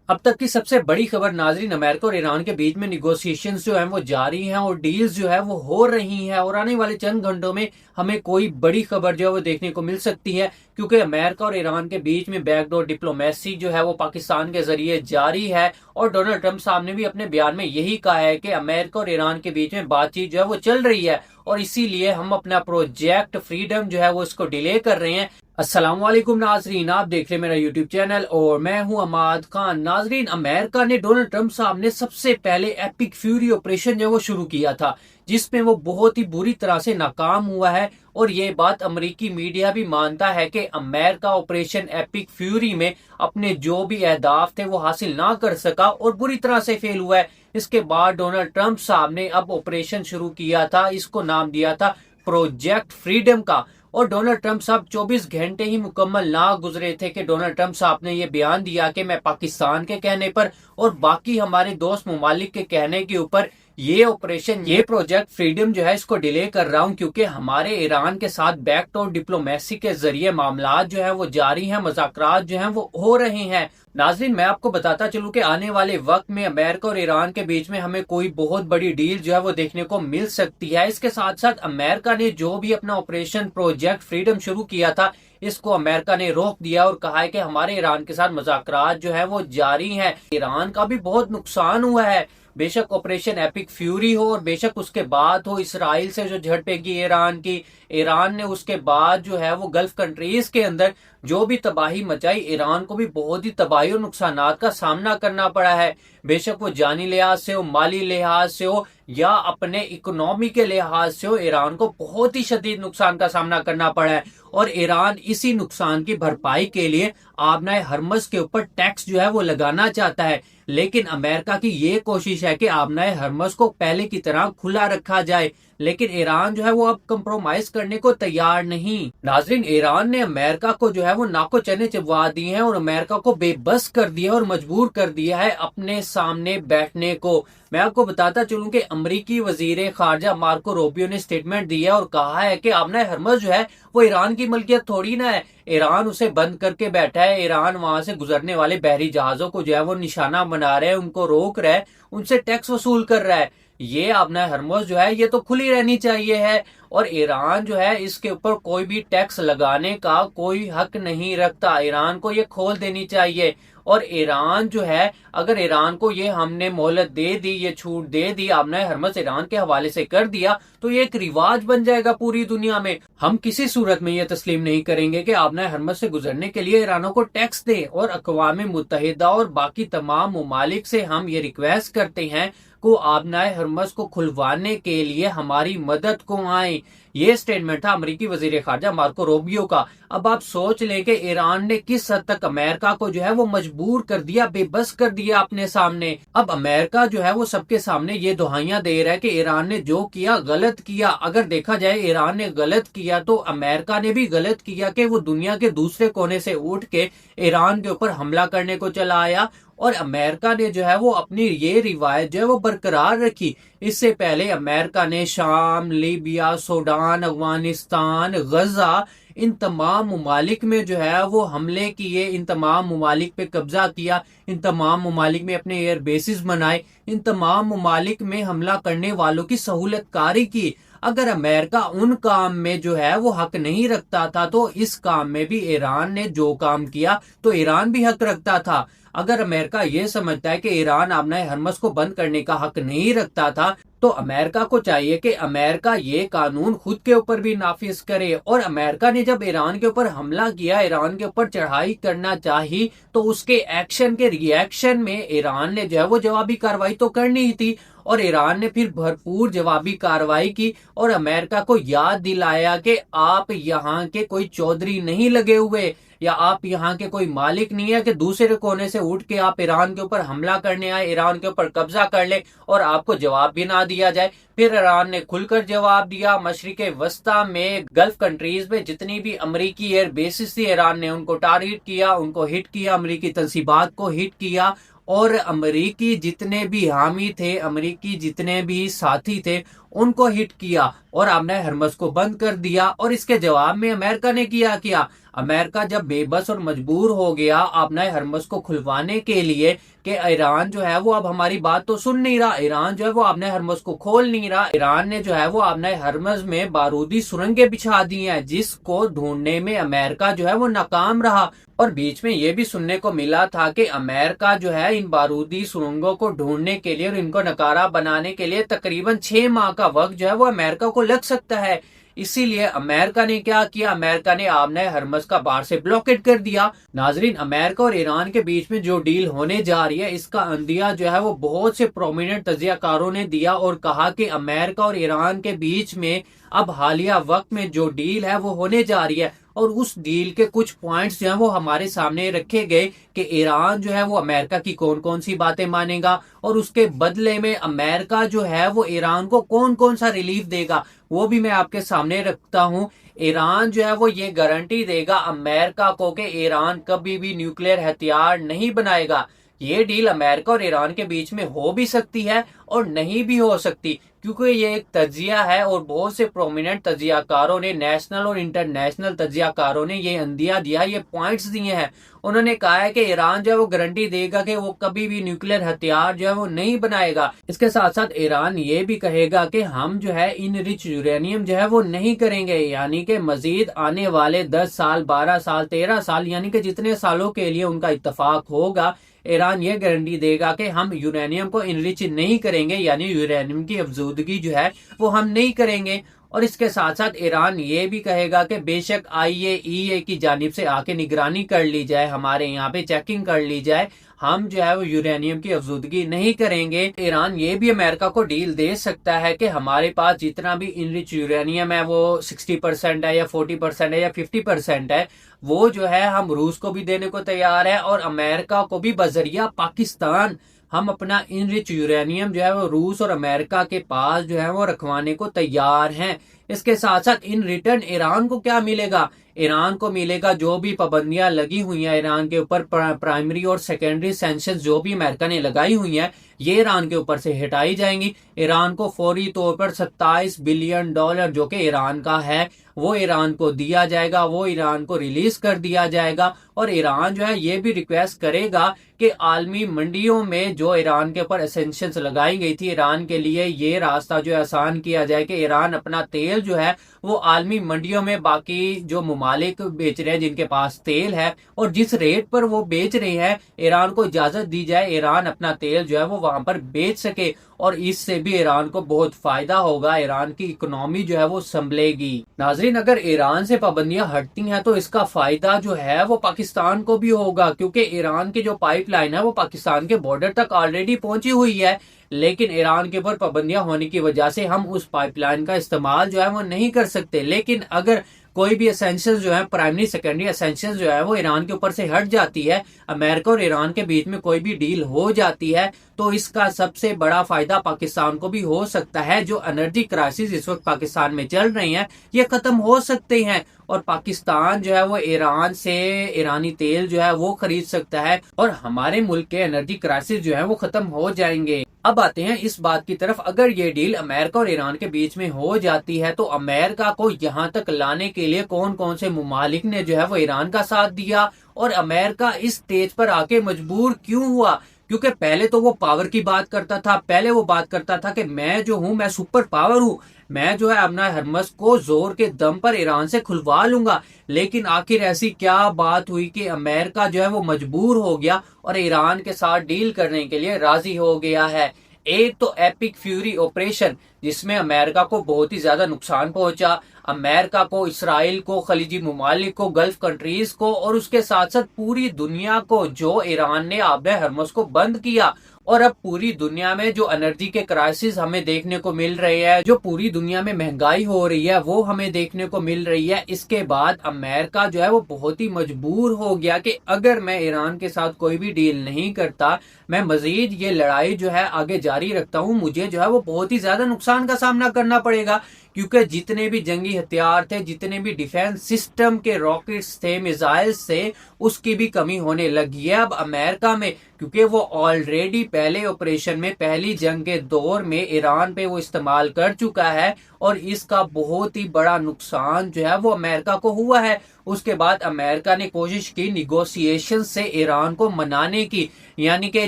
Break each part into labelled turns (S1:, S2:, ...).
S1: अब तक की सबसे बड़ी खबर नाजरीन, अमेरिका और ईरान के बीच में निगोशिएशंस जो है वो जारी हैं और डील्स जो है वो हो रही हैं और आने वाले चंद घंटों में हमें कोई बड़ी खबर जो है वो देखने को मिल सकती है, क्योंकि अमेरिका और ईरान के बीच में बैकडोर डिप्लोमेसी जो है वो पाकिस्तान के जरिए जारी है। और डोनाल्ड ट्रंप साहब ने भी अपने बयान में यही कहा है कि अमेरिका और ईरान के बीच में बातचीत जो है वो चल रही है और इसीलिए हम अपना प्रोजेक्ट फ्रीडम जो है वो इसको डिले कर रहे हैं। अस्सलाम वालेकुम नाजरीन, आप देख रहे हैं मेरा यूट्यूब चैनल और मैं हूं अमाद खान। नाजरीन, अमेरिका ने डोनाल्ड ट्रंप साहब ने सबसे पहले एपिक फ्यूरी ऑपरेशन जो वो शुरू किया था, जिसमें वो बहुत ही बुरी तरह से नाकाम हुआ है। और ये बात अमेरिकी मीडिया भी मानता है कि अमेरिका ऑपरेशन एपिक फ्यूरी में अपने जो भी अहदाफ थे वो हासिल ना कर सका और बुरी तरह से फेल हुआ है। इसके बाद डोनाल्ड ट्रंप साहब ने अब ऑपरेशन शुरू किया था, इसको नाम दिया था प्रोजेक्ट फ्रीडम का। और डोनाल्ड ट्रंप साहब 24 घंटे ही मुकम्मल ना गुजरे थे कि डोनाल्ड ट्रंप साहब ने यह बयान दिया कि मैं पाकिस्तान के कहने पर और बाकी हमारे दोस्त ममालिक के कहने के ऊपर ये ऑपरेशन, ये प्रोजेक्ट फ्रीडम जो है इसको डिले कर रहा हूं, क्योंकि हमारे ईरान के साथ बैकडोर डिप्लोमेसी के जरिए मामलात जो है वो जारी हैं, मुज़ाकरात जो हैं वो हो रहे हैं। नाज़रीन, मैं आपको बताता चलूं कि आने वाले वक्त में अमेरिका और ईरान के बीच में हमें कोई बहुत बड़ी डील जो है वो देखने को मिल सकती है। इसके साथ साथ अमेरिका ने जो भी अपना ऑपरेशन प्रोजेक्ट फ्रीडम शुरू किया था, इसको अमेरिका ने रोक दिया और कहा है कि हमारे ईरान के साथ मुज़ाकरात जो है वो जारी हैं। ईरान का भी बहुत नुकसान हुआ है, बेशक ऑपरेशन एपिक फ्यूरी हो और बेशक उसके बाद हो इसराइल से जो झड़पेगी ईरान की। ईरान ने उसके बाद जो है वो गल्फ कंट्रीज के अंदर जो भी तबाही मचाई, ईरान को भी बहुत ही तबाही और नुकसानात का सामना करना पड़ा है। बेशक वो जानी लिहाज से हो, माली लिहाज से हो या अपने इकोनॉमी के लिहाज से हो, ईरान को बहुत ही शदीद नुकसान का सामना करना पड़ा है। और ईरान इसी नुकसान की भरपाई के लिए आबनाए हरमस के ऊपर टैक्स जो है वो लगाना चाहता है। लेकिन अमेरिका की ये कोशिश है कि आबनाए हरमस को पहले की तरह खुला रखा जाए, लेकिन ईरान जो है वो अब कंप्रोमाइज करने को तैयार नहीं। नाजरीन, ईरान ने अमेरिका को जो है वो नाको चने चिपवा दिए हैं और अमेरिका को बेबस कर दिया और मजबूर कर दिया है अपने सामने बैठने को। मैं आपको बताता चलूं कि अमरीकी वजीर खारजा मार्को रूबियो ने स्टेटमेंट दिया और कहा है कि आबनाए हरमस जो है वो ईरान की मलकियत थोड़ी ना है, ईरान उसे बंद करके बैठा है। ईरान वहां से गुजरने वाले बहरी जहाजों को जो है वो निशाना बना रहे हैं, उनको रोक रहा है, उनसे टैक्स वसूल कर रहा है। ये आबनाए हरमुज जो है ये तो खुली रहनी चाहिए है और ईरान जो है इसके ऊपर कोई भी टैक्स लगाने का कोई हक नहीं रखता। ईरान को ये खोल देनी चाहिए। और ईरान जो है, अगर ईरान को ये हमने मोहलत दे दी, ये छूट दे दी, आबनाए हरमस ईरान के हवाले से कर दिया, तो ये एक रिवाज बन जाएगा पूरी दुनिया में। हम किसी सूरत में ये तस्लीम नहीं करेंगे कि आबनाए हरमस से गुजरने के लिए ईरानों को टैक्स दे। और अक़वाम मुत्तहिदा और बाकी तमाम ममालिक से हम ये रिक्वेस्ट करते हैं को आबनाए हरमस को खुलवाने के लिए हमारी मदद को आए। ये स्टेटमेंट था अमेरिकी वजीर खारजा मार्को रूबियो का। अब आप सोच लें कि ईरान ने किस हद तक अमेरिका को जो है वो मजबूर कर दिया, बेबस कर दिया अपने सामने। अब अमेरिका जो है वो सबके सामने ये दुहाइयां दे रहा है कि ईरान ने जो किया गलत किया। अगर देखा जाए ईरान ने गलत किया तो अमेरिका ने भी गलत किया कि वो दुनिया के दूसरे कोने से उठ के ईरान के ऊपर हमला करने को चला आया। और अमेरिका ने जो है वो अपनी ये रिवायत जो है वो बरकरार रखी। इससे पहले अमेरिका ने शाम, लीबिया, सूडान, अफगानिस्तान, गजा, इन तमाम ममालिक में जो है वो हमले किए, इन तमाम ममालिक पे कब्जा किया, इन तमाम ममालिक में अपने एयर बेसिस बनाए, इन तमाम ममालिक में हमला करने वालों की सहूलतकारी की। अगर अमेरिका उन काम में जो है वो हक नहीं रखता था तो इस काम में भी ईरान ने जो काम किया तो ईरान भी हक रखता था। अगर अमेरिका ये समझता है कि ईरान आबनाए हरमस को बंद करने का हक नहीं रखता था तो अमेरिका को चाहिए कि अमेरिका ये कानून खुद के ऊपर भी नाफिज करे। और अमेरिका ने जब ईरान के ऊपर हमला किया, ईरान के ऊपर चढ़ाई करना चाहिए, तो उसके एक्शन के रिएक्शन में ईरान ने जो है वो जवाबी कार्रवाई तो करनी ही थी। और ईरान ने फिर भरपूर जवाबी कार्रवाई की और अमेरिका को याद दिलाया कि आप यहाँ के कोई चौधरी नहीं लगे हुए या आप यहाँ के कोई मालिक नहीं है कि दूसरे कोने से उठ के आप ईरान के ऊपर हमला करने आए, ईरान के ऊपर कब्जा कर ले और आपको जवाब भी ना दिया जाए। फिर ईरान ने खुलकर जवाब दिया। मशरिके वस्ता में गल्फ कंट्रीज में जितनी भी अमरीकी एयर बेसिस थी, ईरान ने उनको टारगेट किया, उनको हिट किया, अमरीकी तंसीबात को हिट किया और अमरीकी जितने भी हामी थे, अमरीकी जितने भी साथी थे, उनको हिट किया और आबनाए हरमस को बंद कर दिया। और इसके जवाब में अमेरिका ने किया अमेरिका जब बेबस और मजबूर हो गया अपना हरमस को खुलवाने के लिए कि ईरान जो है वो अब हमारी बात तो सुन नहीं रहा, ईरान जो है वो अपने हरमस को खोल नहीं रहा, ईरान ने जो है वो अपने हरमस में बारूदी सुरंगें बिछा दी हैं जिसको ढूंढने में अमेरिका जो है वो नाकाम रहा। और बीच में ये भी सुनने को मिला था कि अमेरिका जो है इन बारूदी सुरंगों को ढूंढने के लिए और इनको नकारा बनाने के लिए तकरीबन 6 माह का वक्त जो है वो अमेरिका को लग सकता है। इसीलिए अमेरिका ने क्या किया, अमेरिका ने आमने हरमस का बाहर से ब्लॉकेट कर दिया। नाजरीन, अमेरिका और ईरान के बीच में जो डील होने जा रही है इसका अंदिया जो है वो बहुत से प्रोमिनेंट तजियाकारों ने दिया और कहा कि अमेरिका और ईरान के बीच में अब हालिया वक्त में जो डील है वो होने जा रही है और उस डील के कुछ पॉइंट्स जो है वो हमारे सामने रखे गए कि ईरान जो है वो अमेरिका की कौन कौन सी बातें मानेगा और उसके बदले में अमेरिका जो है वो ईरान को कौन कौन सा रिलीफ देगा, वो भी मैं आपके सामने रखता हूं। ईरान जो है वो ये गारंटी देगा अमेरिका को कि ईरान कभी भी न्यूक्लियर हथियार नहीं बनाएगा। ये डील अमेरिका और ईरान के बीच में हो भी सकती है और नहीं भी हो सकती, क्योंकि ये एक तजिया है और बहुत से प्रोमिनेंट तजियाकारों ने, नेशनल और इंटरनेशनल तजियाकारों ने ये अंदिया दिया, ये पॉइंट्स दिए हैं। उन्होंने कहा है कि ईरान जो है वो गारंटी देगा कि वो कभी भी न्यूक्लियर हथियार जो है वो नहीं बनाएगा। इसके साथ साथ ईरान ये भी कहेगा कि हम जो है इन रिच यूरेनियम जो है वो नहीं करेंगे, यानी कि मजीद आने वाले 10 साल, 12 साल, 13 साल, यानी कि जितने सालों के लिए उनका इत्तेफाक होगा, ईरान ये गारंटी देगा कि हम यूरेनियम को इनरिच नहीं करेंगे, यानी यूरेनियम की अफजूदगी जो है वो हम नहीं करेंगे। और इसके साथ साथ ईरान ये भी कहेगा कि बेशक IAEA की जानिब से आके निगरानी कर ली जाए, हमारे यहाँ पे चेकिंग कर ली जाए, हम जो है वो यूरेनियम की अफजूदगी नहीं करेंगे। ईरान ये भी अमेरिका को डील दे सकता है कि हमारे पास जितना भी इनरिच यूरेनियम है वो 60% है या 40% है या 50% है, वो जो है हम रूस को भी देने को तैयार है और अमेरिका को भी बजरिया पाकिस्तान हम अपना इनरिच यूरेनियम जो है वो रूस और अमेरिका के पास जो है वो रखवाने को तैयार हैं। इसके साथ साथ इन रिटर्न ईरान को क्या मिलेगा, ईरान को मिलेगा जो भी पाबंदियां लगी हुई हैं ईरान के ऊपर, प्राइमरी और सेकेंडरी सैंक्शंस जो भी अमेरिका ने लगाई हुई हैं, ये ईरान के ऊपर से हटाई जाएंगी। ईरान को फौरी तौर पर $27 बिलियन जो कि ईरान का है वो ईरान को दिया जाएगा, वो ईरान को रिलीज कर दिया जाएगा। और ईरान जो है ये भी रिक्वेस्ट करेगा कि आलमी मंडियों में जो ईरान के ऊपर सैंक्शंस लगाई गई थी, ईरान के लिए ये रास्ता जो है आसान किया जाए कि ईरान अपना तेल जो है वो आलमी मंडियों में बाकी जो मुमालिक बेच रहे हैं जिनके पास तेल है और जिस रेट पर वो बेच रहे हैं, ईरान को इजाजत दी जाए ईरान अपना तेल जो है वो वहां पर बेच सके और इससे भी ईरान को बहुत फायदा होगा, ईरान की इकोनॉमी जो है वो संभलेगी। नाजरीन, अगर ईरान से पाबंदियां हटती हैं तो इसका फायदा जो है वो पाकिस्तान को भी होगा, क्योंकि ईरान की जो पाइपलाइन है वो पाकिस्तान के बॉर्डर तक ऑलरेडी पहुंची हुई है, लेकिन ईरान के ऊपर पाबंदियां होने की वजह से हम उस पाइपलाइन का इस्तेमाल जो है वो नहीं कर सकते। लेकिन अगर कोई भी एसेंशियल्स जो है, प्राइमरी सेकेंडरी एसेंशियल्स जो है वो ईरान के ऊपर से हट जाती है, अमेरिका और ईरान के बीच में कोई भी डील हो जाती है, तो इसका सबसे बड़ा फायदा पाकिस्तान को भी हो सकता है। जो एनर्जी क्राइसिस इस वक्त पाकिस्तान में चल रही है ये खत्म हो सकते हैं और पाकिस्तान जो है वो ईरान से ईरानी तेल जो है वो खरीद सकता है और हमारे मुल्क के एनर्जी क्राइसिस जो है वो खत्म हो जाएंगे। अब आते हैं इस बात की तरफ, अगर ये डील अमेरिका और ईरान के बीच में हो जाती है तो अमेरिका को यहाँ तक लाने के लिए कौन कौन से मुमालिक ने जो है वो ईरान का साथ दिया और अमेरिका इस स्टेज पर आके मजबूर क्यों हुआ, क्योंकि पहले तो वो पावर की बात करता था, पहले वो बात करता था कि मैं जो हूं मैं सुपर पावर हूं, मैं जो है अपना हरमस को जोर के दम पर ईरान से खुलवा लूंगा। लेकिन आखिर ऐसी क्या बात हुई कि अमेरिका जो है वो मजबूर हो गया और ईरान के साथ डील करने के लिए राजी हो गया है। एक तो एपिक फ्यूरी ऑपरेशन जिसमें अमेरिका को बहुत ही ज्यादा नुकसान पहुंचा, अमेरिका को, इसराइल को, खलीजी मुमालिक को, गल्फ कंट्रीज को और उसके साथ साथ पूरी दुनिया को, जो ईरान ने आब हरमुज को बंद किया। और अब पूरी दुनिया में जो एनर्जी के क्राइसिस हमें देखने को मिल रही है, जो पूरी दुनिया में महंगाई हो रही है वो हमें देखने को मिल रही है। इसके बाद अमेरिका जो है वो बहुत ही मजबूर हो गया कि अगर मैं ईरान के साथ कोई भी डील नहीं करता, मैं मजीद ये लड़ाई जो है आगे जारी रखता हूँ, मुझे जो है वो बहुत ही ज्यादा नुकसान का सामना करना पड़ेगा, क्योंकि जितने भी जंगी हथियार थे, जितने भी डिफेंस सिस्टम के रॉकेट्स थे, मिसाइल्स थे, उसकी भी कमी होने लगी है अब अमेरिका में, क्योंकि वो ऑलरेडी पहले ऑपरेशन में, पहली जंग के दौर में ईरान पे वो इस्तेमाल कर चुका है और इसका बहुत ही बड़ा नुकसान जो है वो अमेरिका को हुआ है। उसके बाद अमेरिका ने कोशिश की निगोशिएशन से ईरान को मनाने की, यानी कि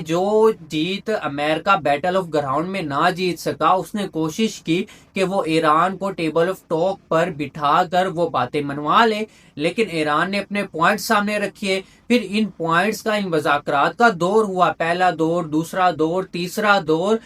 S1: जो जीत अमेरिका बैटल ऑफ ग्राउंड में ना जीत सका, उसने कोशिश की कि वो ईरान को टेबल ऑफ टॉक पर बिठाकर वो बातें मनवा ले। लेकिन ईरान ने अपने पॉइंट्स सामने रखे। फिर इन पॉइंट्स का, इन मुज़ाकरात का दौर हुआ, पहला दौर, दूसरा दौर, तीसरा दौर,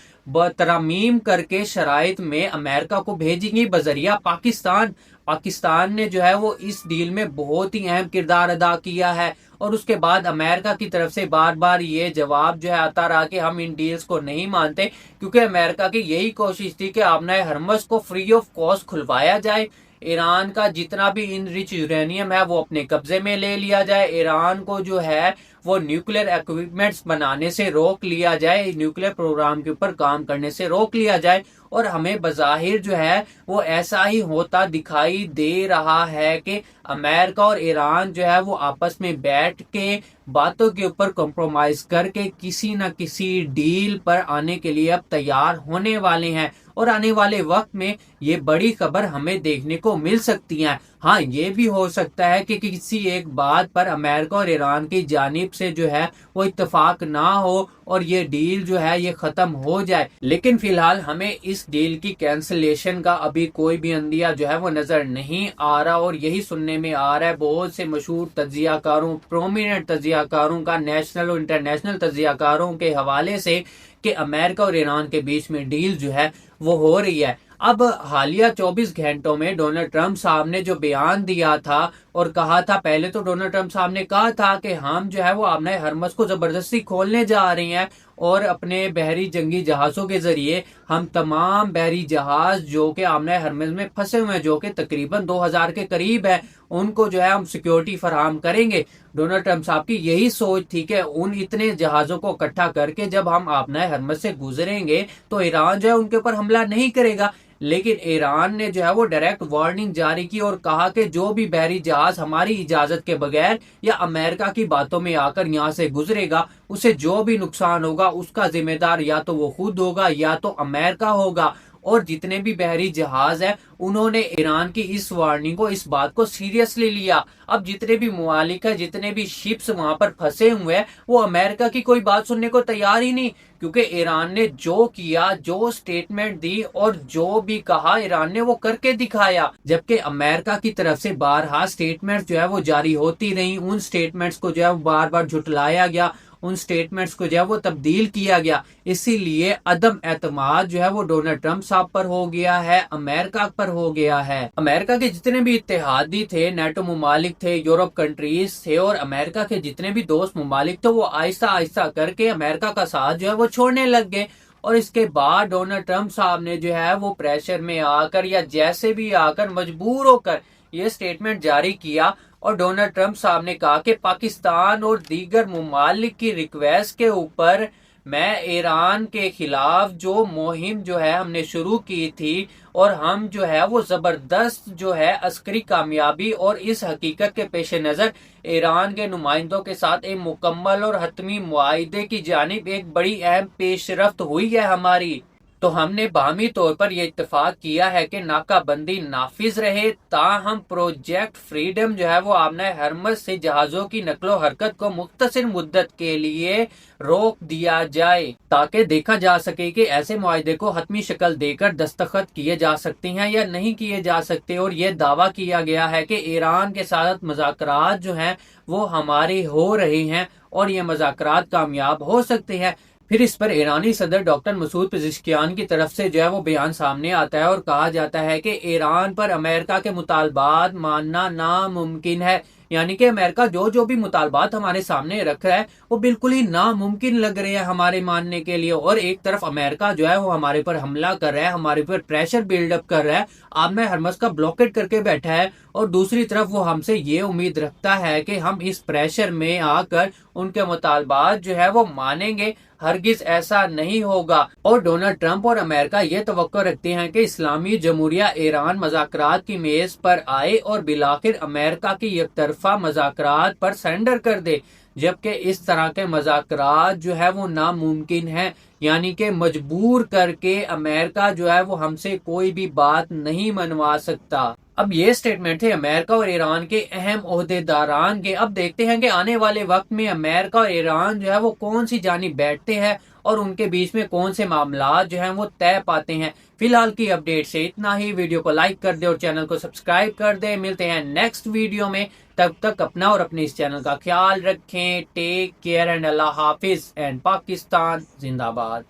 S1: तरमीम करके शराइत में अमेरिका को भेजेंगी बजरिया पाकिस्तान। पाकिस्तान ने जो है वो इस डील में बहुत ही अहम किरदार अदा किया है। और उसके बाद अमेरिका की तरफ से बार बार ये जवाब जो है आता रहा कि हम इन डील्स को नहीं मानते, क्योंकि अमेरिका की यही कोशिश थी कि आपने हरमस को फ्री ऑफ कॉस्ट खुलवाया जाए, ईरान का जितना भी इनरिच यूरेनियम है वो अपने कब्जे में ले लिया जाए, ईरान को जो है वो न्यूक्लियर इक्विपमेंट्स बनाने से रोक लिया जाए, न्यूक्लियर प्रोग्राम के ऊपर काम करने से रोक लिया जाए। और हमें बज़ाहिर जो है वो ऐसा ही होता दिखाई दे रहा है कि अमेरिका और ईरान जो है वो आपस में बैठ के बातों के ऊपर कॉम्प्रोमाइज करके किसी न किसी डील पर आने के लिए अब तैयार होने वाले हैं। और आने वाले वक्त में ये बड़ी खबर हमें देखने को मिल सकती है। हाँ, ये भी हो सकता है कि किसी एक बात पर अमेरिका और ईरान की जानिब से जो है वो इत्तेफाक ना हो और ये डील जो है ये खत्म हो जाए। लेकिन फिलहाल हमें इस डील की कैंसिलेशन का अभी कोई भी अंदिया जो है वो नजर नहीं आ रहा। और यही सुनने में आ रहा है बहुत से मशहूर तज्जियाकारों, प्रोमिनेंट तज्जियाकारों का, नेशनल और इंटरनेशनल तज्जियाकारों के हवाले से, कि अमेरिका और ईरान के बीच में डील जो है वो हो रही है। अब हालिया 24 घंटों में डोनाल्ड ट्रंप साहब ने जो बयान दिया था और कहा था, पहले तो डोनाल्ड ट्रंप साहब ने कहा था कि हम जो है वो आमना हरमस को जबरदस्ती खोलने जा रहे हैं और अपने बहरी जंगी जहाजों के जरिए हम तमाम बहरी जहाज जो कि आमना हरमस में फंसे हुए हैं, जो कि तकरीबन 2000 के करीब है, उनको जो है हम सिक्योरिटी फराहम करेंगे। डोनाल्ड ट्रंप साहब की यही सोच थी कि उन इतने जहाजों को इकट्ठा करके जब हम आमना हरमस से गुजरेंगे तो ईरान जो है उनके ऊपर हमला नहीं करेगा। लेकिन ईरान ने जो है वो डायरेक्ट वार्निंग जारी की और कहा कि जो भी बहरी जहाज हमारी इजाजत के बगैर या अमेरिका की बातों में आकर यहाँ से गुजरेगा, उसे जो भी नुकसान होगा उसका जिम्मेदार या तो वो खुद होगा या तो अमेरिका होगा। और जितने भी बहरी जहाज हैं उन्होंने ईरान की इस वार्निंग को, इस बात को सीरियसली लिया। अब जितने भी मुमालिक है, जितने भी शिप्स वहां पर फंसे हुए हैं, वो अमेरिका की कोई बात सुनने को तैयार ही नहीं, क्योंकि ईरान ने जो किया, जो स्टेटमेंट दी और जो भी कहा ईरान ने वो करके दिखाया। जबकि अमेरिका की तरफ से बारहा स्टेटमेंट जो है वो जारी होती रही, उन स्टेटमेंट्स को जो है बार बार झुटलाया गया, उन स्टेटमेंट्स को जो है वो तब्दील किया गया। इसीलिए अदम एतमाद जो है वो डोनाल्ड ट्रंप साहब पर हो गया है, अमेरिका पर हो गया है। अमेरिका के जितने भी इत्तेहादी थे, नेटो मुमालिक थे, यूरोप कंट्रीज थे और अमेरिका के जितने भी दोस्त मुमालिक थे, वो आहिस्ता आहिस्ता करके अमेरिका का साथ जो है वो छोड़ने लग गए। और इसके बाद डोनाल्ड ट्रंप साहब ने जो है वो प्रेशर में आकर या जैसे भी आकर मजबूर होकर ये स्टेटमेंट जारी किया। और डोनाल्ड ट्रंप साहब ने कहा कि पाकिस्तान और दीगर मुमालिक की रिक्वेस्ट के ऊपर मैं ईरान के खिलाफ जो मुहिम जो है हमने शुरू की थी और हम जो है वो जबरदस्त जो है अस्करी कामयाबी और इस हकीकत के पेश नजर ईरान के नुमाइंदों के साथ एक मुकम्मल और हतमी मुआहिदे की जानिब एक बड़ी अहम पेशरफ्त हुई है हमारी। तो हमने बाहमी तौर पर यह इत्तेफाक किया है कि नाकाबंदी नाफिज रहे, ताहम प्रोजेक्ट फ्रीडम जो है वो आमना हरमस से जहाजों की नकलो हरकत को मुख्तसर मुद्दत के लिए रोक दिया जाए, ताकि देखा जा सके कि ऐसे मुआहिदे को हतमी शक्ल देकर दस्तखत किए जा सकते हैं या नहीं किए जा सकते। और यह दावा किया गया है कि ईरान के साथ मुज़ाकरात जो हैं वो हमारे हो रहे हैं और ये मुज़ाकरात कामयाब हो सकते हैं। फिर इस पर ईरानी सदर डॉक्टर मसूद पेज़ेश्कियान की तरफ से जो है वो बयान सामने आता है और कहा जाता है कि ईरान पर अमेरिका के मुतालबात मानना नामुमकिन है, यानी कि अमेरिका जो जो भी मुतालबात हमारे सामने रख रहा है वो बिल्कुल ही नामुमकिन लग रहे हैं हमारे मानने के लिए। और एक तरफ अमेरिका जो है वो हमारे पर हमला कर रहा है, हमारे पर प्रेशर बिल्डअप कर रहा है, आमना हरमस का ब्लॉकेट करके बैठा है, और दूसरी तरफ वो हमसे ये उम्मीद रखता है कि हम इस प्रेशर में आकर उनके मुतालबात जो है वो मानेंगे। हरगिज ऐसा नहीं होगा। और डोनाल्ड ट्रंप और अमेरिका ये तवक्को रखते हैं कि इस्लामी जमहूरिया ईरान मज़ाकरात की मेज पर आए और बिलाखिर अमेरिका की एकतरफा मज़ाकरात पर सरेंडर कर दे, जबकि इस तरह के मज़ाकरात जो है वो नामुमकिन है, यानी कि मजबूर करके अमेरिका जो है वो हमसे कोई भी बात नहीं मनवा सकता। अब ये स्टेटमेंट थे अमेरिका और ईरान के अहम ओहदेदारान के। अब देखते हैं कि आने वाले वक्त में अमेरिका और ईरान जो है वो कौन सी जानिब बैठते हैं और उनके बीच में कौन से मामला जो हैं वो तय पाते हैं। फिलहाल की अपडेट से इतना ही। वीडियो को लाइक कर दे और चैनल को सब्सक्राइब कर दे। मिलते हैं नेक्स्ट वीडियो में, तब तक अपना और अपने इस चैनल का ख्याल रखें। टेक केयर एंड अल्लाह हाफिज एंड पाकिस्तान जिंदाबाद।